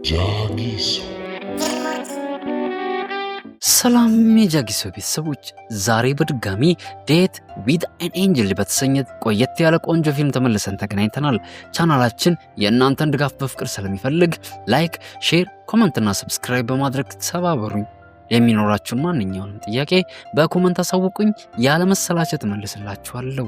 ጃጊሶ ሰላም የጃጊሶ ቤተሰቦች፣ ዛሬ በድጋሚ ዴት ዊዝ አን ኤንጅል በተሰኘ ቆየት ያለ ቆንጆ ፊልም ተመልሰን ተገናኝተናል። ቻናላችን የእናንተን ድጋፍ በፍቅር ስለሚፈልግ ላይክ፣ ሼር፣ ኮመንት እና ሰብስክራይብ በማድረግ ተባበሩኝ። የሚኖራችሁን ማንኛውንም ጥያቄ በኮመንት አሳውቁኝ፣ ያለመሰላቸት መልስላችኋለሁ።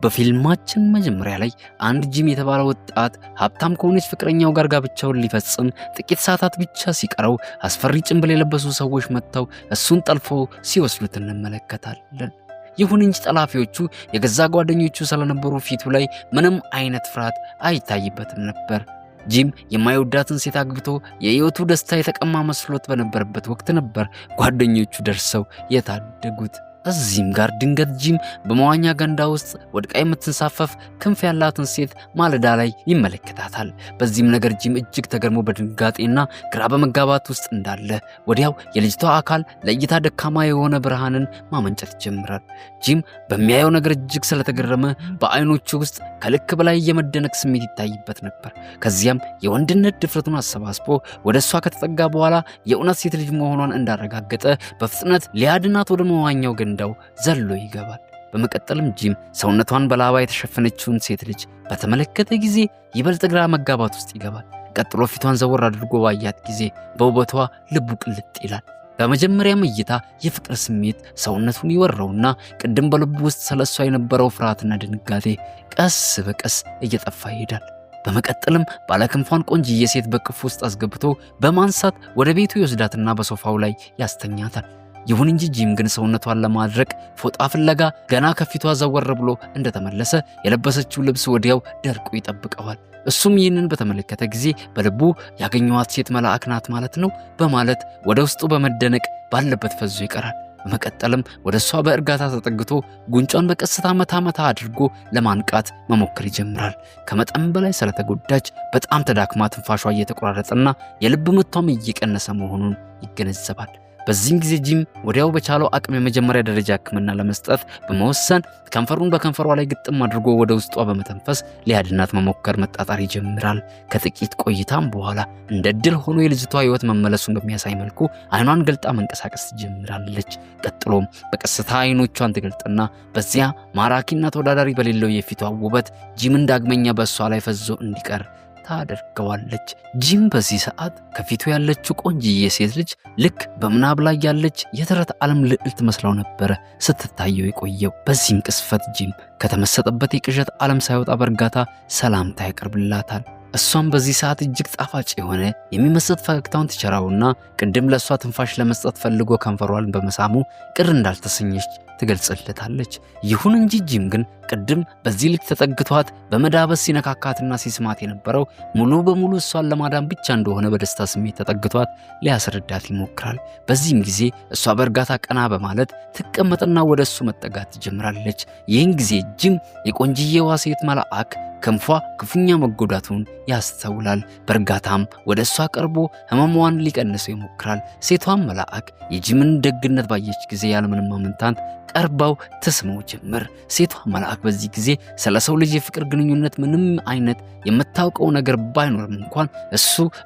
በፊልማችን መጀመሪያ ላይ አንድ ጂም የተባለ ወጣት ሀብታም ከሆነች ፍቅረኛው ጋር ጋብቻውን ሊፈጽም ጥቂት ሰዓታት ብቻ ሲቀረው አስፈሪ ጭንብል የለበሱ ሰዎች መጥተው እሱን ጠልፎ ሲወስዱት እንመለከታለን። ይሁን እንጂ ጠላፊዎቹ የገዛ ጓደኞቹ ስለነበሩ ፊቱ ላይ ምንም አይነት ፍርሃት አይታይበትም ነበር። ጂም የማይወዳትን ሴት አግብቶ የህይወቱ ደስታ የተቀማ መስሎት በነበረበት ወቅት ነበር ጓደኞቹ ደርሰው የታደጉት። እዚህም ጋር ድንገት ጂም በመዋኛ ገንዳ ውስጥ ወድቃ የምትንሳፈፍ ክንፍ ያላትን ሴት ማለዳ ላይ ይመለከታታል። በዚህም ነገር ጂም እጅግ ተገርሞ በድንጋጤና ግራ በመጋባት ውስጥ እንዳለ ወዲያው የልጅቷ አካል ለእይታ ደካማ የሆነ ብርሃንን ማመንጨት ይጀምራል። ጂም በሚያየው ነገር እጅግ ስለተገረመ በአይኖቹ ውስጥ ከልክ በላይ የመደነቅ ስሜት ይታይበት ነበር። ከዚያም የወንድነት ድፍረቱን አሰባስቦ ወደ እሷ ከተጠጋ በኋላ የእውነት ሴት ልጅ መሆኗን እንዳረጋገጠ በፍጥነት ሊያድናት ወደ መዋኛው ገንዳው ዘሎ ይገባል። በመቀጠልም ጂም ሰውነቷን በላባ የተሸፈነችውን ሴት ልጅ በተመለከተ ጊዜ ይበልጥ ግራ መጋባት ውስጥ ይገባል። ቀጥሎ ፊቷን ዘወር አድርጎ ባያት ጊዜ በውበቷ ልቡ ቅልጥ ይላል። በመጀመሪያም እይታ የፍቅር ስሜት ሰውነቱን ይወረውና ቅድም በልቡ ውስጥ ስለሷ የነበረው ፍርሃትና ድንጋጤ ቀስ በቀስ እየጠፋ ይሄዳል። በመቀጠልም ባለክንፏን ቆንጅዬ ሴት በቅፍ ውስጥ አስገብቶ በማንሳት ወደ ቤቱ ይወስዳትና በሶፋው ላይ ያስተኛታል። ይሁን እንጂ ጂም ግን ሰውነቷን ለማድረቅ ፎጣ ፍለጋ ገና ከፊቷ ዘወር ብሎ እንደተመለሰ የለበሰችው ልብስ ወዲያው ደርቆ ይጠብቀዋል። እሱም ይህንን በተመለከተ ጊዜ በልቡ ያገኘዋት ሴት መልአክ ናት ማለት ነው በማለት ወደ ውስጡ በመደነቅ ባለበት ፈዞ ይቀራል። በመቀጠልም ወደ እሷ በእርጋታ ተጠግቶ ጉንጯን በቀስታ መታ አድርጎ ለማንቃት መሞከር ይጀምራል። ከመጠን በላይ ስለተጎዳች በጣም ተዳክማ ትንፋሿ እየተቆራረጠና የልብ ምቷም እየቀነሰ መሆኑን ይገነዘባል። በዚህም ጊዜ ጂም ወዲያው በቻለው አቅም የመጀመሪያ ደረጃ ሕክምና ለመስጠት በመወሰን ከንፈሩን በከንፈሯ ላይ ግጥም አድርጎ ወደ ውስጧ በመተንፈስ ሊያድናት መሞከር መጣጣር ይጀምራል። ከጥቂት ቆይታም በኋላ እንደ ድል ሆኖ የልጅቷ ሕይወት መመለሱን በሚያሳይ መልኩ አይኗን ገልጣ መንቀሳቀስ ትጀምራለች። ቀጥሎም በቀስታ አይኖቿን ትገልጥና በዚያ ማራኪና ተወዳዳሪ በሌለው የፊቷ ውበት ጂምን ዳግመኛ በእሷ ላይ ፈዞ እንዲቀር ታደርገዋለች። ጂም በዚህ ሰዓት ከፊቱ ያለችው ቆንጅዬ ሴት ልጅ ልክ በምናብ ላይ ያለች የተረት ዓለም ልዕልት መስለው ነበረ ስትታየው የቆየው። በዚህም ቅስፈት ጂም ከተመሰጠበት የቅዠት ዓለም ሳይወጣ በእርጋታ ሰላምታ ያቀርብላታል። እሷም በዚህ ሰዓት እጅግ ጣፋጭ የሆነ የሚመስጥ ፈገግታውን ትቸራውና ቅድም ለእሷ ትንፋሽ ለመስጠት ፈልጎ ከንፈሯን በመሳሙ ቅር እንዳልተሰኘች ትገልጽለታለች። ይሁን እንጂ ጂም ግን ቅድም በዚህ ልክ ተጠግቷት በመዳበስ ሲነካካትና ሲስማት የነበረው ሙሉ በሙሉ እሷን ለማዳን ብቻ እንደሆነ በደስታ ስሜት ተጠግቷት ሊያስረዳት ይሞክራል። በዚህም ጊዜ እሷ በእርጋታ ቀና በማለት ትቀመጥና ወደ እሱ መጠጋት ትጀምራለች። ይህን ጊዜ ጂም የቆንጅዬዋ ሴት መልአክ ክንፏ ክፉኛ መጎዳቱን ያስተውላል። በእርጋታም ወደ እሷ ቀርቦ ህመሟን ሊቀንሰው ይሞክራል። ሴቷን መልአክ የጂምን ደግነት ባየች ጊዜ ያለምንም ማመንታት ቀርባው ተስመው ጀመር። ሴቷ መልአክ በዚህ ጊዜ ስለ ሰው ልጅ የፍቅር ግንኙነት ምንም አይነት የምታውቀው ነገር ባይኖርም እንኳን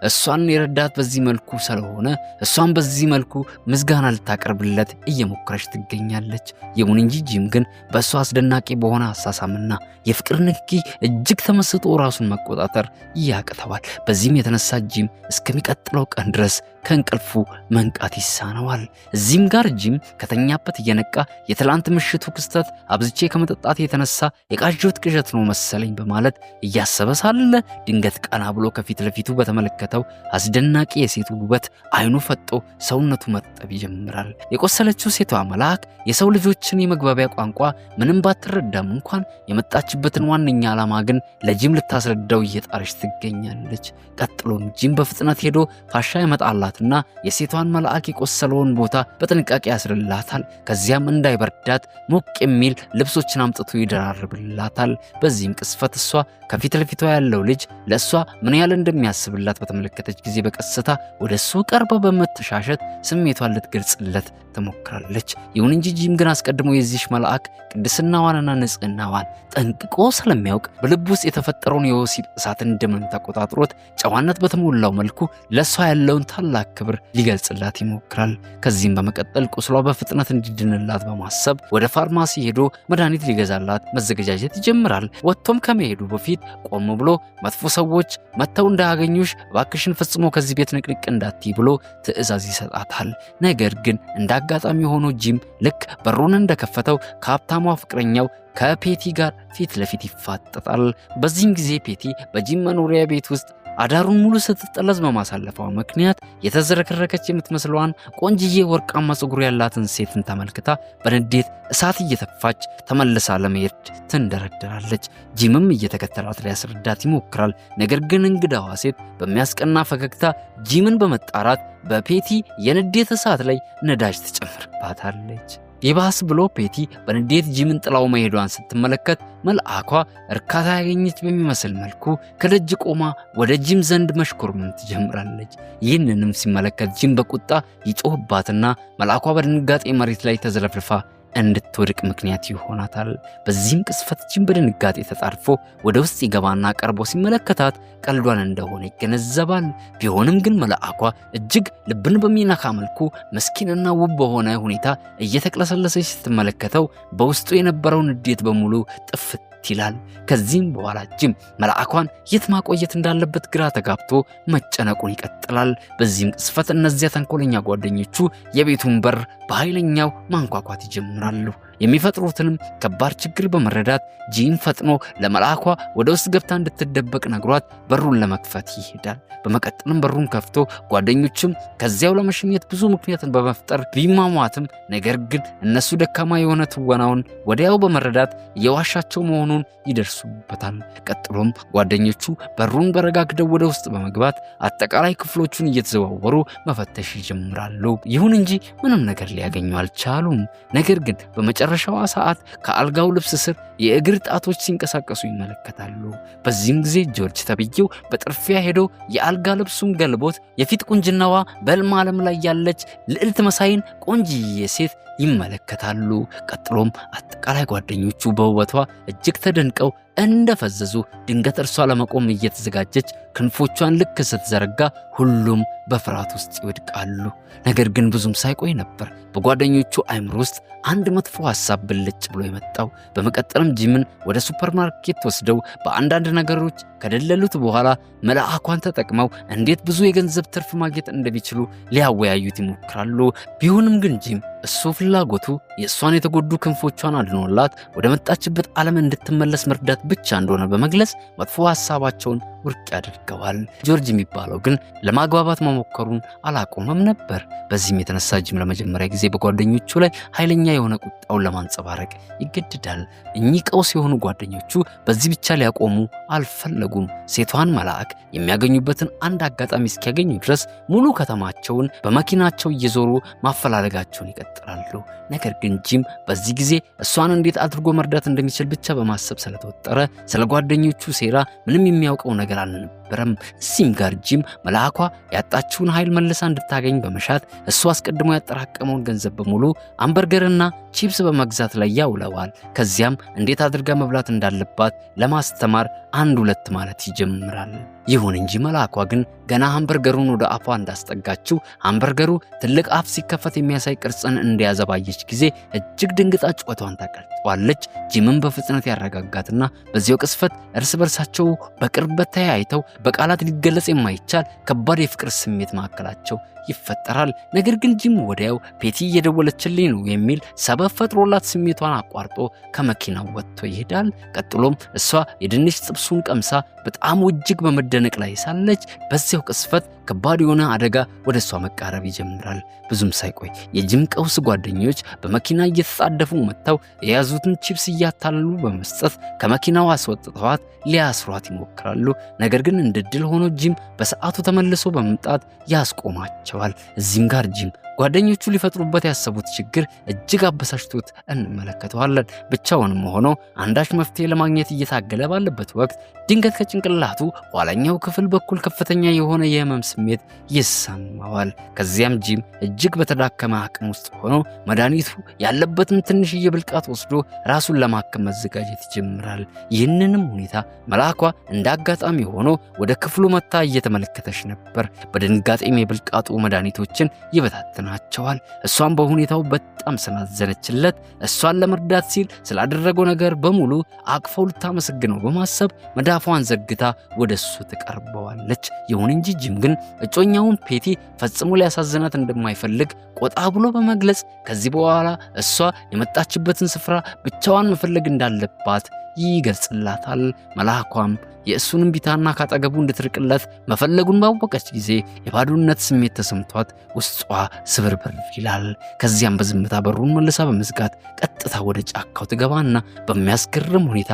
እሷን የረዳት በዚህ መልኩ ስለሆነ እሷን በዚህ መልኩ ምስጋና ልታቀርብለት እየሞከረች ትገኛለች። ይሁን እንጂ ጂም ግን በእሷ አስደናቂ በሆነ አሳሳምና የፍቅር ንክኪ እጅግ ተመስጦ ራሱን መቆጣጠር ያቅተዋል። በዚህም የተነሳ ጂም እስከሚቀጥለው ቀን ድረስ ከእንቅልፉ መንቃት ይሳነዋል። እዚህም ጋር ጂም ከተኛበት እየነቃ የትላንት ምሽቱ ክስተት አብዝቼ ከመጠጣት የተነሳ የቃዠሁት ቅዠት ነው መሰለኝ በማለት እያሰበ ሳለ ድንገት ቀና ብሎ ከፊት ለፊቱ በተመለከተው አስደናቂ የሴቱ ውበት አይኑ ፈጦ ሰውነቱ መጠብ ይጀምራል። የቆሰለችው ሴቷ መልአክ የሰው ልጆችን የመግባቢያ ቋንቋ ምንም ባትረዳም እንኳን የመጣችበትን ዋነኛ ዓላማ ግን ለጂም ልታስረዳው እየጣረች ትገኛለች። ቀጥሎም ጂም በፍጥነት ሄዶ ፋሻ ይመጣላትና የሴቷን መልአክ የቆሰለውን ቦታ በጥንቃቄ ያስርላታል። ከዚያም እንዳይበርዳት ሞቅ የሚል ልብሶችን አምጥቶ ይደራርብላታል። በዚህም ቅስፈት እሷ ከፊት ለፊቷ ያለው ልጅ ለእሷ ምን ያህል እንደሚያስብላት በተመለከተች ጊዜ በቀስታ ወደ እሱ ቀርባ በመተሻሸት ስሜቷን ልትገልጽለት ትሞክራለች። ይሁን እንጂ ጂም ግን አስቀድሞ የዚህ መልአክ ቅድስናዋንና ንጽህናዋን ጠንቅቆ ስለሚያውቅ በልብ ውስጥ የተፈጠረውን የወሲብ እሳት እንደምን ተቆጣጥሮት ጨዋነት በተሞላው መልኩ ለሷ ያለውን ታላቅ ክብር ሊገልጽላት ይሞክራል። ከዚህም በመቀጠል ቁስሏ በፍጥነት እንዲድንላት በማሰብ ወደ ፋርማሲ ሄዶ መድኃኒት ሊገዛላት መዘገጃጀት ይጀምራል። ወጥቶም ከመሄዱ በፊት ቆም ብሎ መጥፎ ሰዎች መተው እንዳያገኙሽ እባክሽን ፈጽሞ ከዚህ ቤት ንቅንቅ እንዳትይ ብሎ ትዕዛዝ ይሰጣታል። ነገር ግን እንዳጋጣሚ ሆኖ ጂም ልክ በሩን እንደከፈተው ከሀብታሟ ፍቅረኛው ከፔቲ ጋር ፊት ለፊት ይፋጠጣል። በዚህም ጊዜ ፔቲ በጂም መኖሪያ ቤት ውስጥ አዳሩን ሙሉ ስትጠለዝ በማሳለፏ ምክንያት የተዘረከረከች የምትመስለዋን ቆንጅዬ ወርቃማ ፀጉር ያላትን ሴትን ተመልክታ በንዴት እሳት እየተፋች ተመልሳ ለመሄድ ትንደረደራለች። ጂምም እየተከተላት ሊያስረዳት ይሞክራል። ነገር ግን እንግዳዋ ሴት በሚያስቀና ፈገግታ ጂምን በመጣራት በፔቲ የንዴት እሳት ላይ ነዳጅ ትጨምርባታለች። ይባስ ብሎ ፔቲ በንዴት ጂምን ጥላው መሄዷን ስትመለከት መልአኳ እርካታ ያገኘች በሚመስል መልኩ ከደጅ ቆማ ወደ ጂም ዘንድ መሽኮርመም ትጀምራለች። ይህንንም ሲመለከት ጂም በቁጣ ይጮህባትና መልአኳ በድንጋጤ መሬት ላይ ተዘረፍርፋ እንድትወድቅ ምክንያት ይሆናታል። በዚህም ቅስፈት ጂም በድንጋጤ ተጣርፎ ወደ ውስጥ ይገባና ቀርቦ ሲመለከታት ቀልዷን እንደሆነ ይገነዘባል። ቢሆንም ግን መልአኳ እጅግ ልብን በሚነካ መልኩ መስኪንና ውብ በሆነ ሁኔታ እየተቅለሰለሰች ስትመለከተው በውስጡ የነበረውን ንዴት በሙሉ ጥፍት ይላል። ከዚህም በኋላ ጂም መልአኳን የት ማቆየት እንዳለበት ግራ ተጋብቶ መጨነቁን ይቀጥላል። በዚህም ቅስፈት እነዚያ ተንኮለኛ ጓደኞቹ የቤቱን በር በኃይለኛው ማንኳኳት ይጀምራሉ። የሚፈጥሩትንም ከባድ ችግር በመረዳት ጂም ፈጥኖ ለመልአኳ ወደ ውስጥ ገብታ እንድትደበቅ ነግሯት በሩን ለመክፈት ይሄዳል። በመቀጠልም በሩን ከፍቶ ጓደኞቹም ከዚያው ለመሸኘት ብዙ ምክንያትን በመፍጠር ቢማሟትም ነገር ግን እነሱ ደካማ የሆነ ትወናውን ወዲያው በመረዳት የዋሻቸው መሆኑን ይደርሱበታል። ቀጥሎም ጓደኞቹ በሩን በረጋግደው ወደ ውስጥ በመግባት አጠቃላይ ክፍሎቹን እየተዘዋወሩ መፈተሽ ይጀምራሉ። ይሁን እንጂ ምንም ነገር ሊያገኙ አልቻሉም። ነገር ግን በመጨረሻዋ ሰዓት ከአልጋው ልብስ ስር የእግር ጣቶች ሲንቀሳቀሱ ይመለከታሉ። በዚህም ጊዜ ጆርጅ ተብዬው በጥርፊያ ሄዶ የአልጋ ልብሱን ገልቦት የፊት ቁንጅናዋ በሕልም ዓለም ላይ ያለች ልዕልት መሳይን ቆንጅዬ ሴት ይመለከታሉ። ቀጥሎም አጠቃላይ ጓደኞቹ በውበቷ እጅግ ተደንቀው እንደፈዘዙ ድንገት እርሷ ለመቆም እየተዘጋጀች ክንፎቿን ልክ ስትዘረጋ ሁሉም በፍርሃት ውስጥ ይወድቃሉ። ነገር ግን ብዙም ሳይቆይ ነበር በጓደኞቹ አይምሮ ውስጥ አንድ መጥፎ ሐሳብ ብልጭ ብሎ የመጣው። በመቀጠልም ጂምን ወደ ሱፐርማርኬት ወስደው በአንዳንድ ነገሮች ከደለሉት በኋላ መልአኳን ተጠቅመው እንዴት ብዙ የገንዘብ ትርፍ ማግኘት እንደሚችሉ ሊያወያዩት ይሞክራሉ። ቢሆንም ግን ጂም እሱ ፍላጎቱ የእሷን የተጎዱ ክንፎቿን አድኖላት ወደ መጣችበት ዓለም እንድትመለስ መርዳት ብቻ እንደሆነ በመግለጽ መጥፎ ሐሳባቸውን ውድቅ ያደርገዋል። ጆርጅ የሚባለው ግን ለማግባባት መሞከሩን አላቆመም ነበር። በዚህም የተነሳ ጂም ለመጀመሪያ ጊዜ በጓደኞቹ ላይ ኃይለኛ የሆነ ቁጣውን ለማንጸባረቅ ይገድዳል። እኚህ ቀውስ የሆኑ ጓደኞቹ በዚህ ብቻ ሊያቆሙ አልፈለጉም። ሴቷን መልአክ የሚያገኙበትን አንድ አጋጣሚ እስኪያገኙ ድረስ ሙሉ ከተማቸውን በመኪናቸው እየዞሩ ማፈላለጋቸውን ይቀጥላሉ። ነገር ግን ጂም በዚህ ጊዜ እሷን እንዴት አድርጎ መርዳት እንደሚችል ብቻ በማሰብ ስለተወጠረ ስለ ጓደኞቹ ሴራ ምንም የሚያውቀው ነገር አልነበረም። እዚህም ጋር ጂም መልአኳ ያጣችውን ኃይል መልሳ እንድታገኝ በመሻት እሱ አስቀድሞ ያጠራቀመውን ገንዘብ በሙሉ አምበርገርና ቺፕስ በመግዛት ላይ ያውለዋል። ከዚያም እንዴት አድርጋ መብላት እንዳለባት ለማስተማር አንድ ሁለት ማለት ይጀምራል። ይሁን እንጂ መልአኳ ግን ገና ሃምበርገሩን ወደ አፏ እንዳስጠጋችው ሃምበርገሩ ትልቅ አፍ ሲከፈት የሚያሳይ ቅርጽን እንደያዘ ባየች ጊዜ እጅግ ድንግጣ ጩኸቷን ታቀልጠዋለች። ጂምን በፍጥነት ያረጋጋትና በዚያው ቅስፈት እርስ በርሳቸው በቅርበት ተያይተው በቃላት ሊገለጽ የማይቻል ከባድ የፍቅር ስሜት ማዕከላቸው ይፈጠራል። ነገር ግን ጂም ወዲያው ፔቲ እየደወለችልኝ ነው የሚል ሰበብ ፈጥሮላት ስሜቷን አቋርጦ ከመኪናው ወጥቶ ይሄዳል። ቀጥሎም እሷ የድንች ጥብሱን ቀምሳ በጣም እጅግ በመደነቅ ላይ ሳለች በዚያው ቅስፈት ከባድ የሆነ አደጋ ወደ እሷ መቃረብ ይጀምራል። ብዙም ሳይቆይ የጂም ቀውስ ጓደኞች በመኪና እየተጣደፉ መጥተው የያዙትን ቺፕስ እያታለሉ በመስጠት ከመኪናው አስወጥተዋት ሊያስሯት ይሞክራሉ። ነገር ግን እንደ ድል ሆኖ ጂም በሰዓቱ ተመልሶ በመምጣት ያስቆማቸዋል። እዚህም ጋር ጂም ጓደኞቹ ሊፈጥሩበት ያሰቡት ችግር እጅግ አበሳጭቶት እንመለከተዋለን። ብቻውንም ሆኖ አንዳች መፍትሄ ለማግኘት እየታገለ ባለበት ወቅት ድንገት ከጭንቅላቱ ኋላኛው ክፍል በኩል ከፍተኛ የሆነ የህመም ስሜት ይሰማዋል። ከዚያም ጂም እጅግ በተዳከመ አቅም ውስጥ ሆኖ መድኃኒቱ ያለበትን ትንሽዬ ብልቃት ወስዶ ራሱን ለማከም መዘጋጀት ይጀምራል። ይህንንም ሁኔታ መልአኳ እንደ አጋጣሚ ሆኖ ወደ ክፍሉ መታ እየተመለከተች ነበር። በድንጋጤም የብልቃጡ መድኃኒቶችን ይበታትናቸዋል። እሷን በሁኔታው በጣም ስላዘነችለት እሷን ለመርዳት ሲል ስላደረገው ነገር በሙሉ አቅፈው ልታመሰግነው በማሰብ መዳፏን ዘርግታ ወደሱ ትቀርበዋለች። ይሁን እንጂ ጂም ግን እጮኛውን ፔቲ ፈጽሞ ሊያሳዝናት እንደማይፈልግ ቆጣ ብሎ በመግለጽ ከዚህ በኋላ እሷ የመጣችበትን ስፍራ ብቻዋን መፈለግ እንዳለባት ይገልጽላታል። መልአኳም የእሱን እምቢታና ካጠገቡ እንድትርቅለት መፈለጉን ባወቀች ጊዜ የባዶነት ስሜት ተሰምቷት ውስጧ ስብርብር ይላል። ከዚያም በዝምታ በሩን መልሳ በመዝጋት ቀጥታ ወደ ጫካው ትገባና በሚያስገርም ሁኔታ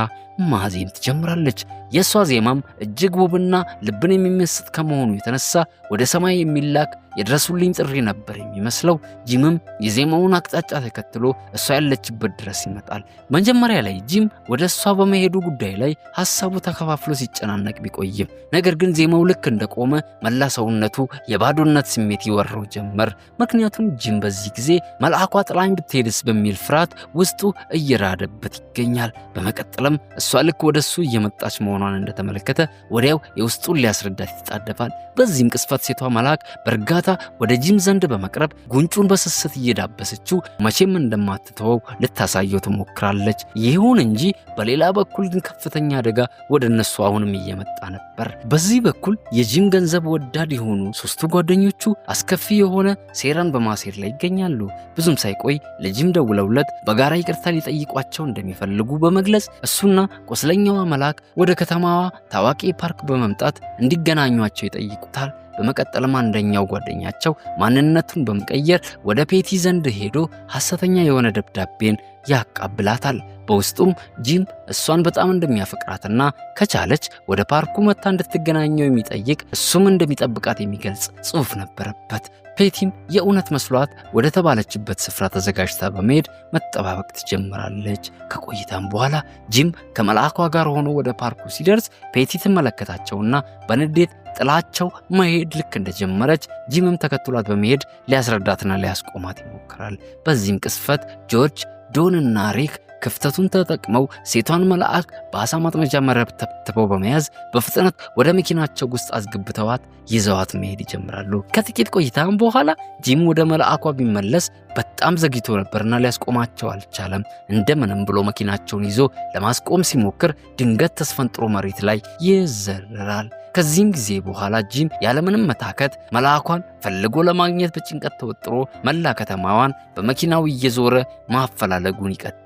ማዜም ትጀምራለች። የእሷ ዜማም እጅግ ውብና ልብን የሚመስጥ ከመሆኑ የተነሳ ወደ ሰማይ የሚላክ የድረሱልኝ ጥሪ ነበር የሚመስለው። ጂምም የዜማውን አቅጣጫ ተከትሎ እሷ ያለችበት ድረስ ይመጣል። መጀመሪያ ላይ ጂም ወደ እሷ በመሄዱ ጉዳይ ላይ ሐሳቡ ተከፋፍሎ ሲጨናነቅ ቢቆይም ነገር ግን ዜማው ልክ እንደቆመ መላ ሰውነቱ የባዶነት ስሜት ይወረው ጀመር። ምክንያቱም ጂም በዚህ ጊዜ መልአኳ ጥላኝ ብትሄድስ በሚል ፍርሃት ውስጡ እየራደበት ይገኛል። በመቀጠልም እሷ ልክ ወደሱ እየመጣች መሆኗን እንደተመለከተ ወዲያው የውስጡን ሊያስረዳት ይጣደፋል። በዚህም ቅስፈት ሴቷ መልአክ በእርጋታ ወደ ጂም ዘንድ በመቅረብ ጉንጩን በስስት እየዳበሰችው መቼም እንደማትተወው ልታሳየው ትሞክራለች። ይሁን እንጂ በሌላ በኩል ግን ከፍተኛ አደጋ ወደ እነሱ አሁንም እየመጣ ነበር። በዚህ በኩል የጂም ገንዘብ ወዳድ የሆኑ ሶስቱ ጓደኞቹ አስከፊ የሆነ ሴራን በማሴር ላይ ይገኛሉ። ብዙም ሳይቆይ ለጂም ደውለውለት በጋራ ይቅርታ ሊጠይቋቸው እንደሚፈልጉ በመግለጽ እሱና ቁስለኛዋ መልአክ ወደ ከተማዋ ታዋቂ ፓርክ በመምጣት እንዲገናኟቸው ይጠይቁታል። በመቀጠልም አንደኛው ጓደኛቸው ማንነቱን በመቀየር ወደ ፔቲ ዘንድ ሄዶ ሐሰተኛ የሆነ ደብዳቤን ያቃብላታል። በውስጡም ጂም እሷን በጣም እንደሚያፈቅራትና ከቻለች ወደ ፓርኩ መታ እንድትገናኘው የሚጠይቅ እሱም እንደሚጠብቃት የሚገልጽ ጽሑፍ ነበረበት። ፔቲም የእውነት መስሏት ወደ ተባለችበት ስፍራ ተዘጋጅታ በመሄድ መጠባበቅ ትጀምራለች። ከቆይታም በኋላ ጂም ከመልአኳ ጋር ሆኖ ወደ ፓርኩ ሲደርስ ፔቲ ትመለከታቸውና በንዴት ጥላቸው መሄድ ልክ እንደጀመረች ጂምም ተከትሏት በመሄድ ሊያስረዳትና ሊያስቆማት ይሞክራል። በዚህም ቅስፈት ጆርጅ፣ ዶን እና ሪክ ክፍተቱን ተጠቅመው ሴቷን መልአክ በአሳ ማጥመጃ መረብ ተብትበው በመያዝ በፍጥነት ወደ መኪናቸው ውስጥ አስገብተዋት ይዘዋት መሄድ ይጀምራሉ። ከጥቂት ቆይታም በኋላ ጂም ወደ መልአኳ ቢመለስ በጣም ዘግይቶ ነበርና ሊያስቆማቸው አልቻለም። እንደምንም ብሎ መኪናቸውን ይዞ ለማስቆም ሲሞክር ድንገት ተስፈንጥሮ መሬት ላይ ይዘረራል። ከዚህም ጊዜ በኋላ ጂም ያለምንም መታከት መልአኳን ፈልጎ ለማግኘት በጭንቀት ተወጥሮ መላ ከተማዋን በመኪናው እየዞረ ማፈላለጉን ይቀጥላል።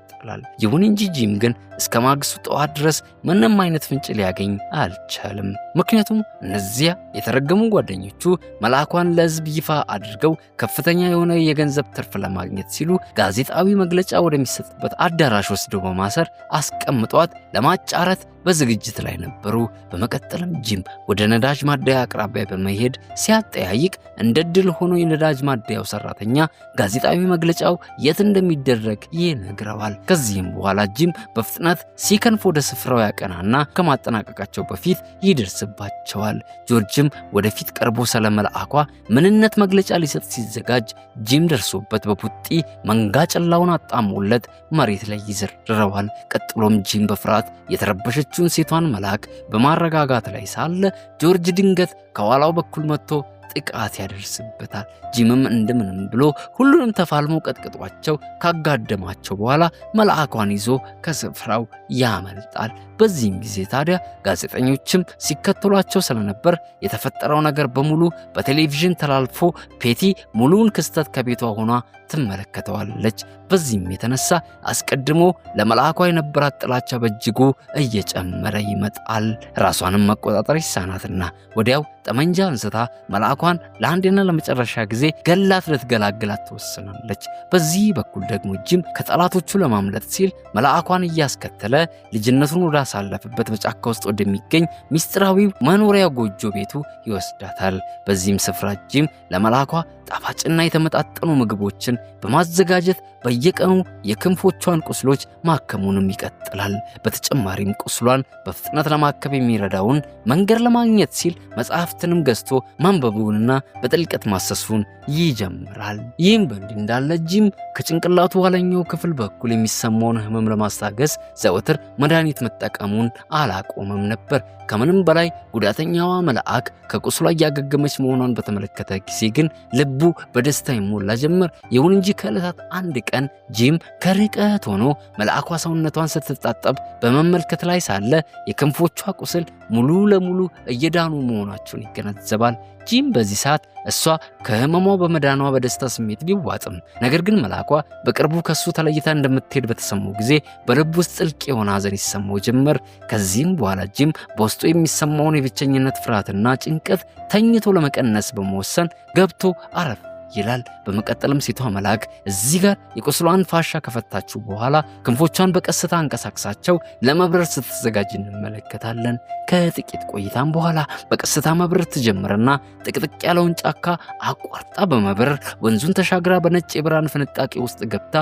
ይሁን እንጂ ጂም ግን እስከ ማግስቱ ጠዋት ድረስ ምንም አይነት ፍንጭ ሊያገኝ አልቻለም። ምክንያቱም እነዚያ የተረገሙ ጓደኞቹ መልአኳን ለሕዝብ ይፋ አድርገው ከፍተኛ የሆነ የገንዘብ ትርፍ ለማግኘት ሲሉ ጋዜጣዊ መግለጫ ወደሚሰጥበት አዳራሽ ወስደው በማሰር አስቀምጧት ለማጫረት በዝግጅት ላይ ነበሩ። በመቀጠልም ጂም ወደ ነዳጅ ማደያ አቅራቢያ በመሄድ ሲያጠያይቅ እንደ ድል ሆኖ የነዳጅ ማደያው ሰራተኛ ጋዜጣዊ መግለጫው የት እንደሚደረግ ይነግረዋል። ከዚህም በኋላ ጂም በፍጥነት ሲከንፍ ወደ ስፍራው ያቀናና ከማጠናቀቃቸው በፊት ይደርስባቸዋል። ጆርጅም ወደፊት ቀርቦ ስለ መልአኳ ምንነት መግለጫ ሊሰጥ ሲዘጋጅ ጂም ደርሶበት በቡጢ መንጋጨላውን አጣሞለት መሬት ላይ ይዘርረዋል። ቀጥሎም ጂም በፍርሃት የተረበሸችውን ሴቷን መልአክ በማረጋጋት ላይ ሳለ ጆርጅ ድንገት ከኋላው በኩል መጥቶ ጥቃት ያደርስበታል። ጂምም እንደምንም ብሎ ሁሉንም ተፋልሞ ቀጥቅጧቸው ካጋደማቸው በኋላ መልአኳን ይዞ ከስፍራው ያመልጣል። በዚህም ጊዜ ታዲያ ጋዜጠኞችም ሲከተሏቸው ስለነበር የተፈጠረው ነገር በሙሉ በቴሌቪዥን ተላልፎ ፔቲ ሙሉውን ክስተት ከቤቷ ሆኗ ትመለከተዋለች። በዚህም የተነሳ አስቀድሞ ለመልአኳ የነበራት ጥላቻ በእጅጉ እየጨመረ ይመጣል። ራሷንም መቆጣጠር ይሳናትና ወዲያው ጠመንጃ አንስታ መልአኳን ለአንድና ለመጨረሻ ጊዜ ገላት ልትገላግላት ትወስናለች። በዚህ በኩል ደግሞ ጂም ከጠላቶቹ ለማምለጥ ሲል መልአኳን እያስከተለ ልጅነቱን ወዳሳለፈበት በጫካ ውስጥ ወደሚገኝ ሚስጥራዊ መኖሪያ ጎጆ ቤቱ ይወስዳታል። በዚህም ስፍራ ጂም ለመልአኳ ጣፋጭና የተመጣጠኑ ምግቦችን በማዘጋጀት በየቀኑ የክንፎቿን ቁስሎች ማከሙንም ይቀጥላል። በተጨማሪም ቁስሏን በፍጥነት ለማከም የሚረዳውን መንገድ ለማግኘት ሲል መጽሐፍትንም ገዝቶ ማንበቡንና በጥልቀት ማሰሱን ይጀምራል። ይህም በእንዲህ እንዳለ ጂም ከጭንቅላቱ ኋለኛው ክፍል በኩል የሚሰማውን ህመም ለማስታገስ ዘወትር መድኃኒት መጠቀሙን አላቆመም ነበር። ከምንም በላይ ጉዳተኛዋ መልአክ ከቁስሏ እያገገመች መሆኗን በተመለከተ ጊዜ ግን ልቡ በደስታ ይሞላ ጀመር። ይሁን እንጂ ከዕለታት አንድ ቀን ጂም ከርቀት ሆኖ መልአኳ ሰውነቷን ስትታጠብ በመመልከት ላይ ሳለ የክንፎቿ ቁስል ሙሉ ለሙሉ እየዳኑ መሆናቸውን ይገነዘባል። ጂም በዚህ ሰዓት እሷ ከህመሟ በመዳኗ በደስታ ስሜት ቢዋጥም ነገር ግን መልአኳ በቅርቡ ከሱ ተለይታ እንደምትሄድ በተሰማው ጊዜ በልብ ውስጥ ጥልቅ የሆነ ሐዘን ይሰማው ጀመር። ከዚህም በኋላ ጂም በውስጡ የሚሰማውን የብቸኝነት ፍርሃትና ጭንቀት ተኝቶ ለመቀነስ በመወሰን ገብቶ አረፍ ይላል። በመቀጠልም ሴቷ መልአክ እዚህ ጋር የቁስሏን ፋሻ ከፈታችሁ በኋላ ክንፎቿን በቀስታ አንቀሳቅሳቸው ለመብረር ስትዘጋጅ እንመለከታለን። ከጥቂት ቆይታም በኋላ በቀስታ መብረር ትጀምርና ጥቅጥቅ ያለውን ጫካ አቋርጣ በመብረር ወንዙን ተሻግራ በነጭ የብርሃን ፍንጣቂ ውስጥ ገብታ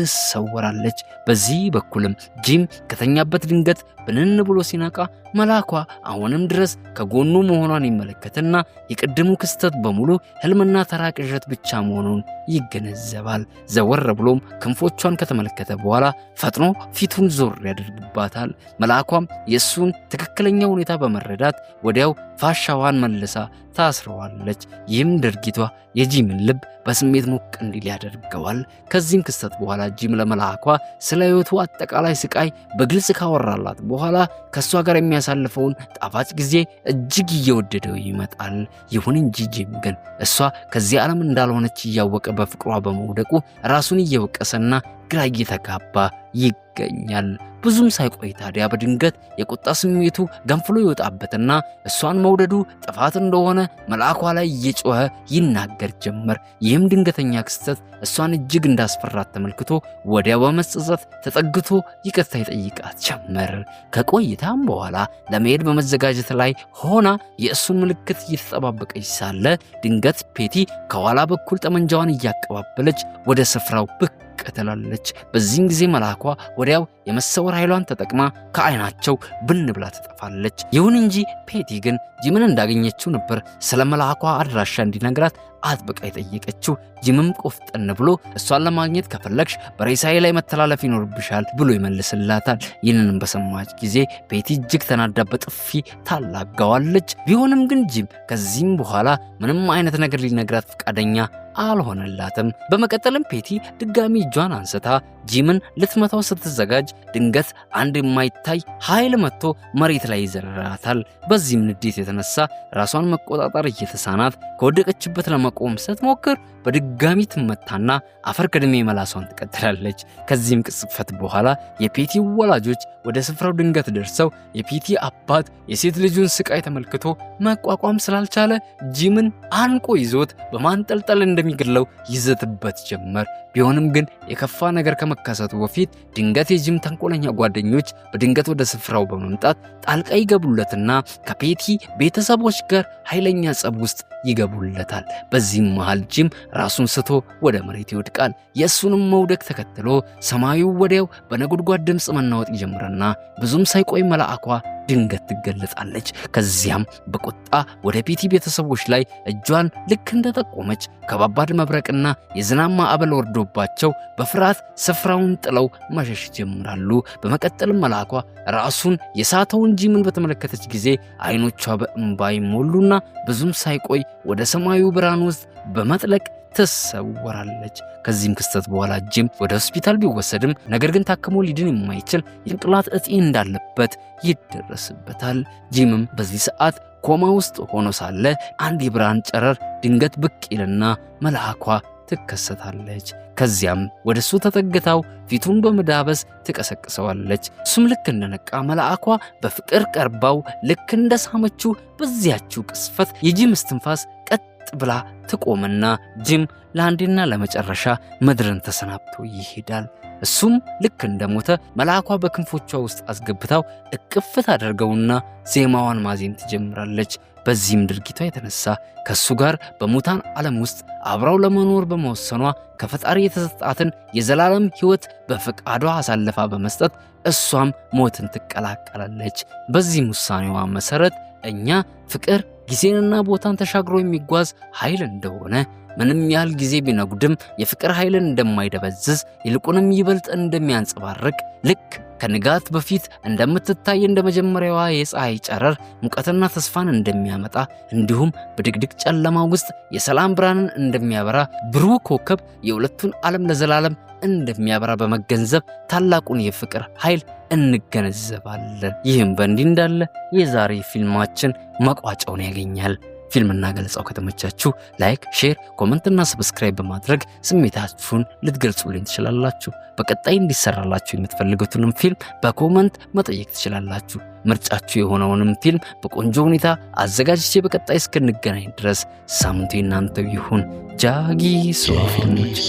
ትሰወራለች። በዚህ በኩልም ጂም ከተኛበት ድንገት ብንን ብሎ ሲነቃ መልአኳ አሁንም ድረስ ከጎኑ መሆኗን ይመለከትና የቅድሙ ክስተት በሙሉ ህልምና ተራ ቅዠት ብቻ መሆኑን ይገነዘባል። ዘወር ብሎም ክንፎቿን ከተመለከተ በኋላ ፈጥኖ ፊቱን ዞር ያደርግባታል። መልአኳም የእሱን ትክክለኛ ሁኔታ በመረዳት ወዲያው ፋሻዋን መልሳ ታስረዋለች። ይህም ድርጊቷ የጂምን ልብ በስሜት ሞቅ እንዲል ያደርገዋል። ከዚህም ክስተት በኋላ ጂም ለመልአኳ ስለ ህይወቱ አጠቃላይ ስቃይ በግልጽ ካወራላት በኋላ ከእሷ ጋር የሚያሳልፈውን ጣፋጭ ጊዜ እጅግ እየወደደው ይመጣል። ይሁን እንጂ ጂም ግን እሷ ከዚህ ዓለም እንዳልሆነች እያወቀ በፍቅሯ በመውደቁ ራሱን እየወቀሰና ግራ እየተጋባ ይገኛል። ብዙም ሳይቆይ ታዲያ በድንገት የቁጣ ስሜቱ ገንፍሎ ይወጣበትና እሷን መውደዱ ጥፋት እንደሆነ መልአኳ ላይ እየጮኸ ይናገር ጀመር። ይህም ድንገተኛ ክስተት እሷን እጅግ እንዳስፈራት ተመልክቶ ወዲያው በመጸጸት ተጠግቶ ይቅርታ ይጠይቃት ጀመር። ከቆይታም በኋላ ለመሄድ በመዘጋጀት ላይ ሆና የእሱን ምልክት እየተጠባበቀች ሳለ ድንገት ፔቲ ከኋላ በኩል ጠመንጃዋን እያቀባበለች ወደ ስፍራው ብቅ ትላለች። በዚህም ጊዜ መልአኳ ወዲያው የመሰወር ኃይሏን ተጠቅማ ከዓይናቸው ብን ብላ ትጠፋለች። ይሁን እንጂ ፔቲ ግን ጂምን እንዳገኘችው ነበር ስለ መልአኳ አድራሻ እንዲነግራት አጥብቃ የጠየቀችው። ጂምም ቆፍጠን ብሎ እሷን ለማግኘት ከፈለግሽ በሬሳዬ ላይ መተላለፍ ይኖርብሻል ብሎ ይመልስላታል። ይህንንም በሰማች ጊዜ ፔቲ እጅግ ተናዳ በጥፊ ታላጋዋለች። ቢሆንም ግን ጂም ከዚህም በኋላ ምንም አይነት ነገር ሊነግራት ፈቃደኛ አልሆነላትም። በመቀጠልም ፔቲ ድጋሚ እጇን አንስታ ጂምን ልትመታው ስትዘጋጅ ድንገት አንድ የማይታይ ኃይል መጥቶ መሬት ላይ ይዘረራታል። በዚህም ንዴት የተነሳ ራሷን መቆጣጠር እየተሳናት ከወደቀችበት ለመቆም ስትሞክር በድጋሚ ትመታና አፈር ከድሜ መላሷን ትቀጥላለች። ከዚህም ቅጽበት በኋላ የፔቲ ወላጆች ወደ ስፍራው ድንገት ደርሰው የፔቲ አባት የሴት ልጁን ስቃይ ተመልክቶ መቋቋም ስላልቻለ ጂምን አንቆ ይዞት በማንጠልጠል እንደሚገለው ይዘትበት ጀመር። ቢሆንም ግን የከፋ ነገር ከመከሰቱ በፊት ድንገት የጂም ተንኮለኛ ጓደኞች በድንገት ወደ ስፍራው በመምጣት ጣልቃ ይገቡለትና ከፔቲ ቤተሰቦች ጋር ኃይለኛ ጸብ ውስጥ ይገቡለታል። በዚህም መሃል ጂም ራሱን ስቶ ወደ መሬት ይወድቃል። የእሱንም መውደቅ ተከትሎ ሰማዩ ወዲያው በነጎድጓድ ድምፅ መናወጥ ይጀምርና ብዙም ሳይቆይ መልአኳ ድንገት ትገለጻለች። ከዚያም በቁጣ ወደ ፔቲ ቤተሰቦች ላይ እጇን ልክ እንደጠቆመች ከባባድ መብረቅና የዝናብ ማዕበል ወርዶባቸው በፍርሃት ስፍራውን ጥለው መሸሽ ጀምራሉ። በመቀጠልም መልአኳ ራሱን የሳተውን ጂምን በተመለከተች ጊዜ አይኖቿ በእንባ ይሞሉና ብዙም ሳይቆይ ወደ ሰማዩ ብርሃን ውስጥ በመጥለቅ ትሰወራለች። ከዚህም ክስተት በኋላ ጂም ወደ ሆስፒታል ቢወሰድም ነገር ግን ታክሞ ሊድን የማይችል የጭንቅላት እጢ እንዳለበት ይደረስበታል። ጂምም በዚህ ሰዓት ኮማ ውስጥ ሆኖ ሳለ አንድ የብርሃን ጨረር ድንገት ብቅ ይልና መልአኳ ትከሰታለች። ከዚያም ወደ እሱ ተጠግታው ፊቱን በመዳበስ ትቀሰቅሰዋለች። እሱም ልክ እንደነቃ መልአኳ በፍቅር ቀርባው ልክ እንደሳመችው በዚያችው ቅስፈት የጂም እስትንፋስ ቀጥ ብላ ትቆምና ጂም ለአንዴና ለመጨረሻ ምድርን ተሰናብቶ ይሄዳል። እሱም ልክ እንደሞተ መልአኳ በክንፎቿ ውስጥ አስገብታው እቅፍት አድርገውና ዜማዋን ማዜም ትጀምራለች። በዚህም ድርጊቷ የተነሳ ከሱ ጋር በሙታን ዓለም ውስጥ አብራው ለመኖር በመወሰኗ ከፈጣሪ የተሰጣትን የዘላለም ሕይወት በፈቃዷ አሳልፋ በመስጠት እሷም ሞትን ትቀላቀላለች። በዚህም ውሳኔዋ መሰረት እኛ ፍቅር ጊዜንና ቦታን ተሻግሮ የሚጓዝ ኃይል እንደሆነ ምንም ያህል ጊዜ ቢነጉድም የፍቅር ኃይልን እንደማይደበዝዝ ይልቁንም ይበልጥ እንደሚያንጸባርቅ ልክ ከንጋት በፊት እንደምትታይ እንደ መጀመሪያዋ የፀሐይ ጨረር ሙቀትና ተስፋን እንደሚያመጣ እንዲሁም በድቅድቅ ጨለማ ውስጥ የሰላም ብርሃንን እንደሚያበራ ብሩህ ኮከብ የሁለቱን ዓለም ለዘላለም እንደሚያበራ በመገንዘብ ታላቁን የፍቅር ኃይል እንገነዘባለን። ይህም በእንዲህ እንዳለ የዛሬ ፊልማችን መቋጫውን ያገኛል። ፊልምና ገለጻው ከተመቻችሁ ላይክ፣ ሼር፣ ኮመንትና ሰብስክራይብ በማድረግ ስሜታችሁን ልትገልጹልኝ ትችላላችሁ። በቀጣይ እንዲሰራላችሁ የምትፈልጉትንም ፊልም በኮመንት መጠየቅ ትችላላችሁ። ምርጫችሁ የሆነውንም ፊልም በቆንጆ ሁኔታ አዘጋጅቼ በቀጣይ እስክንገናኝ ድረስ ሳምንቱ የናንተው ይሁን። ጃጊሶ ፊልሞች